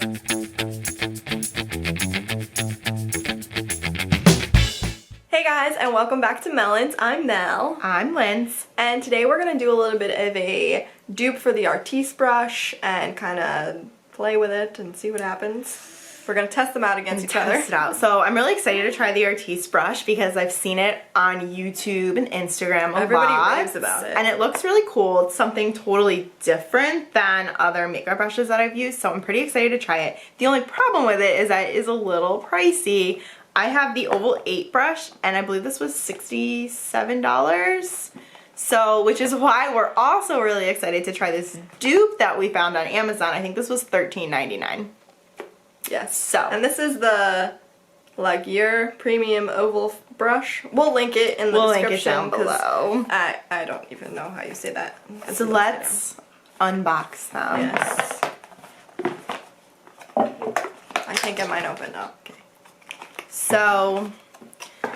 Hey guys, and welcome back to Mellyns. I'm Mel. I'm Lyns. And today we're going to do a little bit of a dupe for the Artis brush and kind of play with it and see what happens. We're going to test them out against each other. Test it out. So I'm really excited to try the Artis brush because I've seen it on YouTube and Instagram a lot. Everybody raves about it. And it looks really cool. It's something totally different than other makeup brushes that I've used, so I'm pretty excited to try it. The only problem with it is that it is a little pricey. I have the Oval 8 brush, and I believe this was $67. So, which is why we're also really excited to try this dupe that we found on Amazon. I think this was $13.99. Yes. So, and this is the Laguerre Premium Oval brush. We'll link it in the description. Link it down below. I don't even know how you say that. So let's unbox them. Yes. I can't get mine open now. Okay. So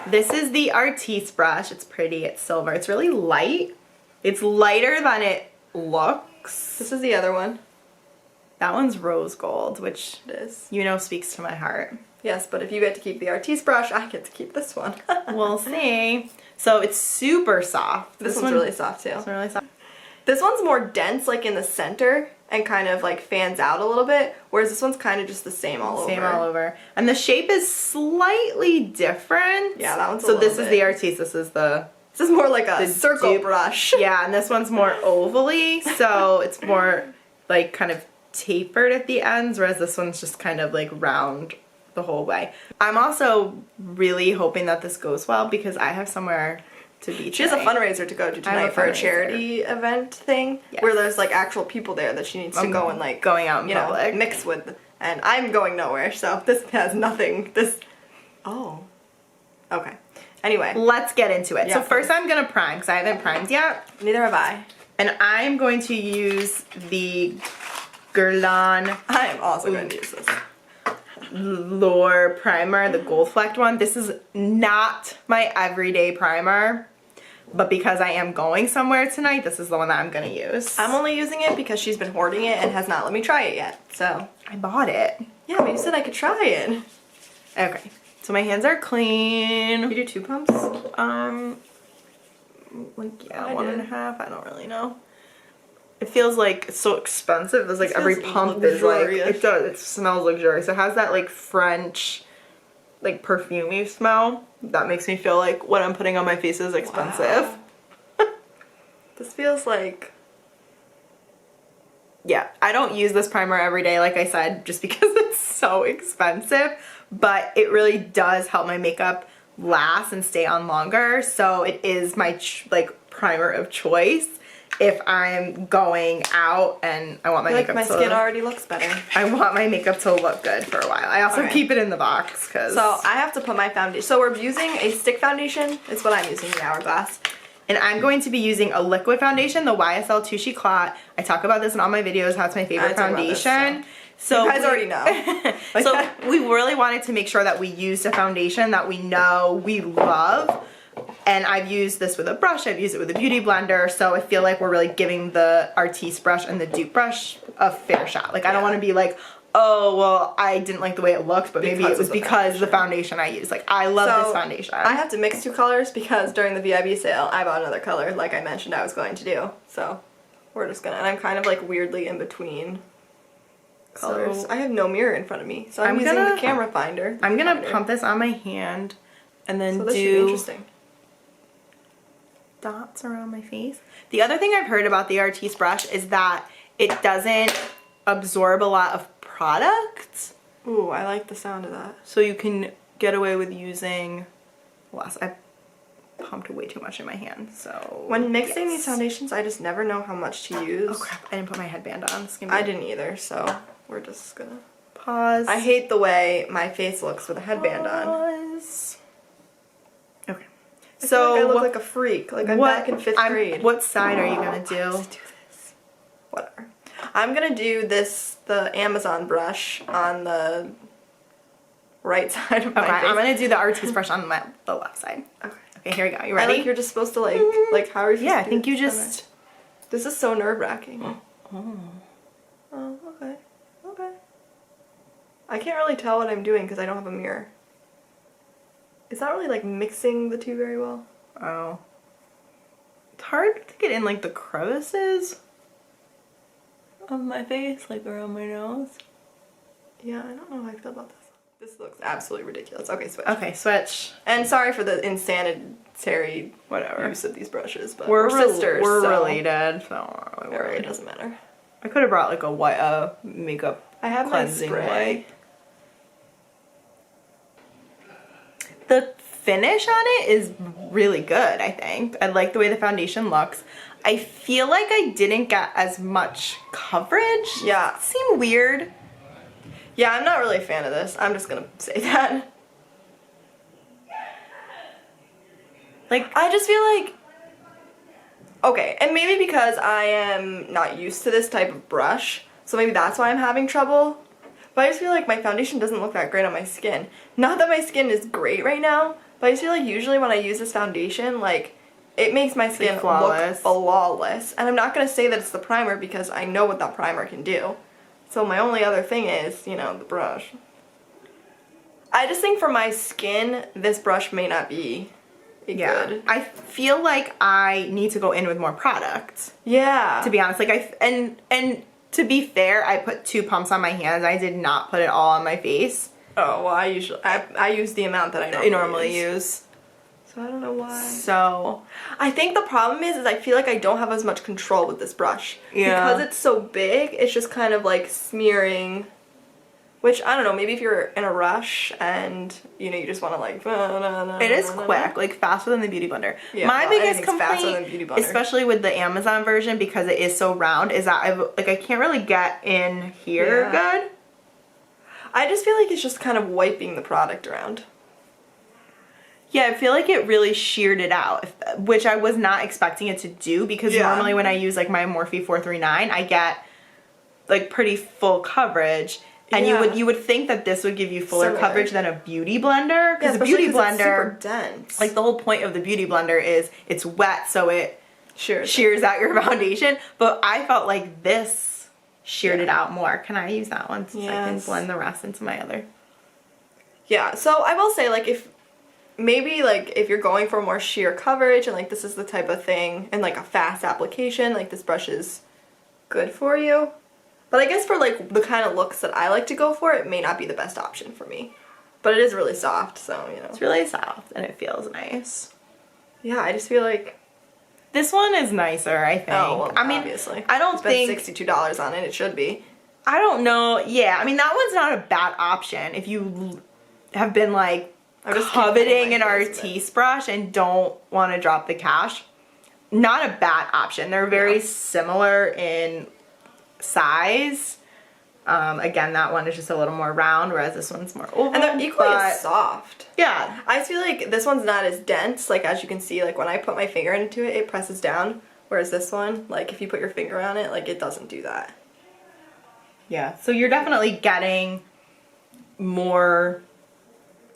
this is the Artis brush. It's pretty, it's silver. It's really light. It's lighter than it looks. This is the other one. That one's rose gold, which it is. You know speaks to my heart. Yes, but if you get to keep the Artis brush, I get to keep this one. We'll see. So it's super soft. This one's really soft too. It's really soft. This one's more dense, like in the center, and kind of like fans out a little bit, whereas this one's kind of just the same all over. Same all over. And the shape is slightly different. Yeah, that one's a So little this bit. is the Artis. This is the... This is more like a circle brush. Yeah, and this one's more ovally, so it's more like kind of tapered at the ends, whereas this one's just kind of like round the whole way. I'm also really hoping that this goes well because I have somewhere to be She has a fundraiser to go to tonight for a charity event thing, yes, where there's like actual people there that she needs to go and like going out in public, mix with, and I'm going nowhere, so this has nothing. Okay. Anyway, let's get into it. Yeah, so first I'm gonna prime because I haven't primed yet. Neither have I. And I'm going to use the Guerlain. I am also going to use this Lure primer, the gold flecked one. This is not my everyday primer, but because I am going somewhere tonight, this is the one that I'm gonna use. I'm only using it because she's been hoarding it and has not let me try it yet, so. I bought it. Yeah, but you said I could try it. Okay, so my hands are clean. You do 2 pumps? Like, yeah, 1.5, I don't really know. It feels like it's so expensive. There's like every pump is like, it does, it smells luxurious. It has that like French, like perfumey smell. That makes me feel like what I'm putting on my face is expensive. Wow. This feels like... Yeah, I don't use this primer every day, like I said, just because it's so expensive, but it really does help my makeup last and stay on longer. So it is my like primer of choice if I'm going out and I want my makeup to... my skin already looks better. I want my makeup to look good for a while. I also keep it in the box because... So I have to put my foundation... So we're using a stick foundation. It's what I'm using, the Hourglass. And I'm going to be using a liquid foundation, the YSL Touche Eclat. I talk about this in all my videos, how it's my favorite foundation. So you guys already know. So we really wanted to make sure that we used a foundation that we know we love. And I've used this with a brush, I've used it with a beauty blender, so I feel like we're really giving the Artis brush and the dupe brush a fair shot. Like, I don't want to be like, oh, well, I didn't like the way it looked, but maybe it was because the foundation I used. Like, I love this foundation. I have to mix 2 colors because during the VIB sale, I bought another color, like I mentioned I was going to do. So, we're just gonna, and I'm kind of like weirdly in between colors. So, I have no mirror in front of me, so I'm using the camera finder. I'm gonna pump this on my hand and then so this should be interesting. Dots around my face. The other thing I've heard about the Artis brush is that it doesn't absorb a lot of product. Ooh, I like the sound of that. So you can get away with using less. I pumped way too much in my hand, so... When mixing these foundations, I just never know how much to use. Oh crap, I didn't put my headband on. I didn't either, so we're just gonna... Pause. I hate the way my face looks with a headband on. Okay. I feel like I look like a freak. Like I'm back in 5th grade. What side are you gonna do? Let's do this. Whatever. I'm gonna do this, the Amazon brush on the right side of my face. I'm gonna do the Artis brush on the left side. Okay. Okay, here we go. You ready? I like you're just supposed to like how are you supposed to I think you just... This is so nerve-wracking. Oh. Oh, okay. Okay. I can't really tell what I'm doing because I don't have a mirror. It's not really, like, mixing the two very well. Oh. It's hard to get in, like, the crevices of my face, like, around my nose. Yeah, I don't know how I feel about this. This looks absolutely ridiculous. Okay, switch. Okay, switch. And sorry for the insanitary Whatever. use of these brushes, but We're sisters. We're so related, so I'm really it really worried. doesn't matter. I could have brought, like, a white makeup I have my cleansing spray. wipe. The finish on it is really good, I think. I like the way the foundation looks. I feel like I didn't get as much coverage. Yeah. It seemed weird. Yeah, I'm not really a fan of this. I'm just gonna say that. Like, I just feel like, okay, and maybe because I am not used to this type of brush, so maybe that's why I'm having trouble. But I just feel like my foundation doesn't look that great on my skin. Not that my skin is great right now, but I just feel like usually when I use this foundation, like, it makes my skin flawless. look flawless. And I'm not gonna say that it's the primer because I know what that primer can do. So my only other thing is, you know, the brush. I just think for my skin, this brush may not be good. I feel like I need to go in with more product. Yeah. To be honest, like and to be fair, I put 2 pumps on my hands. I did not put it all on my face. Oh, well, I use the amount that I normally use. So I don't know why. So I think the problem is I feel like I don't have as much control with this brush. Yeah. Because it's so big, it's just kind of like smearing. Which, I don't know, maybe if you're in a rush and, you know, you just want to like... it is quick, like faster than the Beauty Blender. Yeah, My well, biggest anything's faster than Beauty complaint, Blender. especially with the Amazon version, because it is so round, is that I can't really get in here good. I just feel like it's just kind of wiping the product around. Yeah, I feel like it really sheared it out, which I was not expecting it to do, because normally when I use like my Morphe 439, I get like pretty full coverage. And you would think that this would give you fuller coverage than a Beauty Blender, because the Beauty Blender, it's super dense. like the whole point of the Beauty Blender is it's wet, so it shears out your foundation. But I felt like this sheared it out more. Can I use that one so I can blend the rest into my other? Yeah, so I will say, like, if you're going for more sheer coverage and like this is the type of thing and like a fast application, like this brush is good for you. But I guess for like the kind of looks that I like to go for, it may not be the best option for me. But it is really soft, so, you know. It's really soft and it feels nice. Yeah, I just feel like this one is nicer, I think. Oh, well, I mean, obviously. I don't think... $62 on it, it should be. I don't know. Yeah, I mean, that one's not a bad option if you have been like coveting an Artis brush and don't want to drop the cash. Not a bad option. They're very similar in size. Again, that one is just a little more round, whereas this one's more oval. And they're equally as soft. Yeah. I feel like this one's not as dense. Like, as you can see, like when I put my finger into it, it presses down. Whereas this one, like if you put your finger on it, like it doesn't do that. Yeah. So you're definitely getting more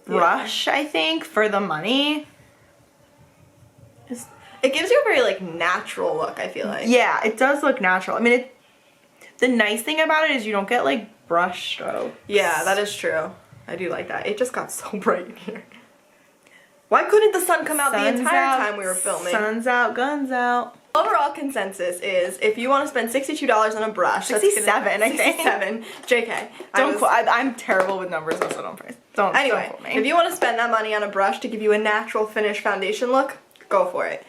brush, I think, for the money. It gives you a very like natural look, I feel like. Yeah, it does look natural. I mean, the nice thing about it is you don't get like brush strokes. Yeah, that is true. I do like that. It just got so bright in here. Why couldn't the sun come out the entire time we were filming? Sun's out, guns out. Overall consensus is if you want to spend $62 on a brush, 67, I think. 67. JK. I'm terrible with numbers, so don't praise. Anyway, don't quote me. if you want to spend that money on a brush to give you a natural finish foundation look, go for it.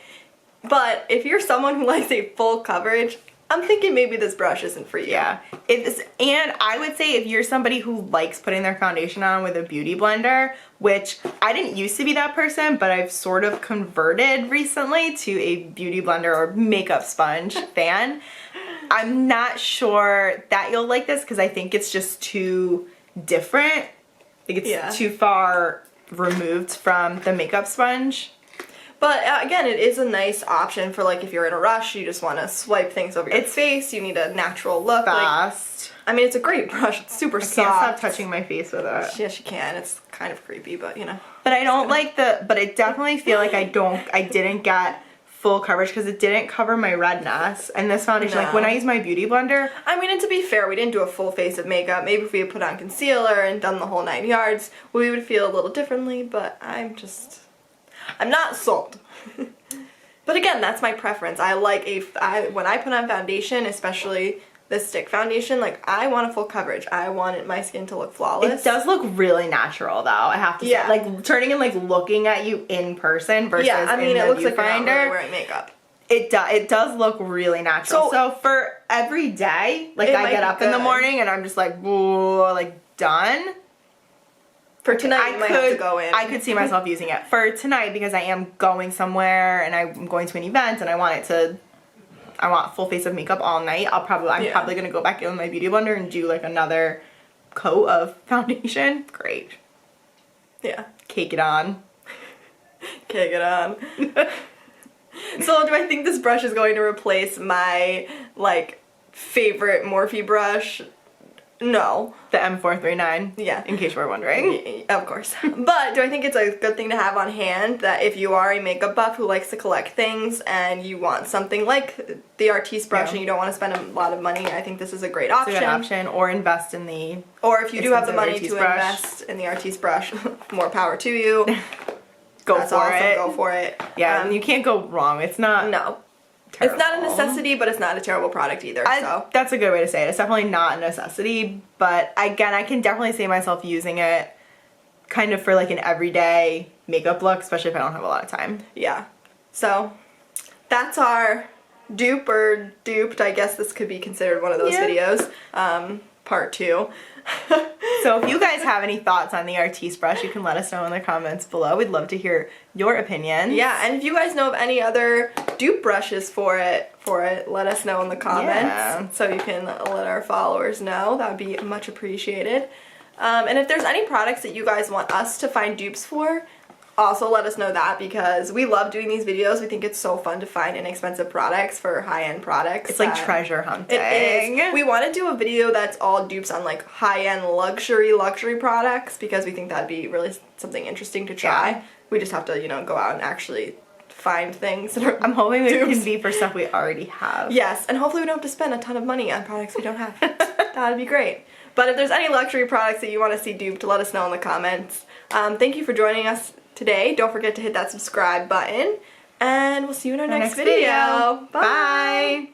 But if you're someone who likes a full coverage, I'm thinking maybe this brush isn't for you. Yeah. And I would say if you're somebody who likes putting their foundation on with a Beauty Blender, which I didn't used to be that person, but I've sort of converted recently to a Beauty Blender or makeup sponge fan. I'm not sure that you'll like this because I think it's just too different. I think it's too far removed from the makeup sponge. But again, it is a nice option for like if you're in a rush, you just want to swipe things over your face, you need a natural look. Fast. Like, I mean, it's a great brush. It's super soft. I can't stop touching my face with it. Yes, you can. It's kind of creepy, but you know. But I don't like but I definitely feel like I didn't get full coverage because it didn't cover my redness. And this foundation, like when I use my beauty blender. I mean, and to be fair, we didn't do a full face of makeup. Maybe if we had put on concealer and done the whole 9 yards, we would feel a little differently, but I'm not sold. But again, that's my preference. I like when I put on foundation, especially this stick foundation, like I want a full coverage. I want my skin to look flawless. It does look really natural though, I have to say. Like turning and like looking at you in person versus I mean, it looks like you're not really viewfinder. wearing makeup. It does look really natural. So for every day, like I get up in the morning and I'm just like, whoa, like done. For tonight, you might have to go in. I could see myself using it for tonight because I am going somewhere and I'm going to an event and I want full face of makeup all night. I'm probably gonna go back in with my beauty blender and do like another coat of foundation. Great. Yeah. Cake it on. Cake it on. So do I think this brush is going to replace my like favorite Morphe brush? No. The M439. Yeah. In case you were wondering. Of course. But do I think it's a good thing to have on hand that if you are a makeup buff who likes to collect things and you want something like the Artis brush and you don't want to spend a lot of money, I think this is a great option. It's a good option. Or invest in the... Or if you do have the money to invest in the Artis brush, more power to you. Go for it. Go for it. Yeah, you can't go wrong. It's not... No. Terrible. It's not a necessity, but it's not a terrible product either. So that's a good way to say it. It's definitely not a necessity, but again, I can definitely see myself using it kind of for like an everyday makeup look, especially if I don't have a lot of time. Yeah. So that's our dupe or duped. I guess this could be considered one of those videos. Part 2. So if you guys have any thoughts on the Artis brush, you can let us know in the comments below. We'd love to hear your opinions. Yeah, and if you guys know of any other dupe brushes for it, let us know in the comments so you can let our followers know. That would be much appreciated. And if there's any products that you guys want us to find dupes for, also let us know that because we love doing these videos. We think it's so fun to find inexpensive products for high-end products. It's like treasure hunting. It is. We want to do a video that's all dupes on like high-end luxury products because we think that'd be really something interesting to try. Yeah. We just have to, go out and actually find things that are I'm hoping it can be for stuff we already have. Yes, and hopefully we don't have to spend a ton of money on products we don't have. That'd be great. But if there's any luxury products that you want to see duped, let us know in the comments. Thank you for joining us today. Don't forget to hit that subscribe button, and we'll see you in our next video. Bye!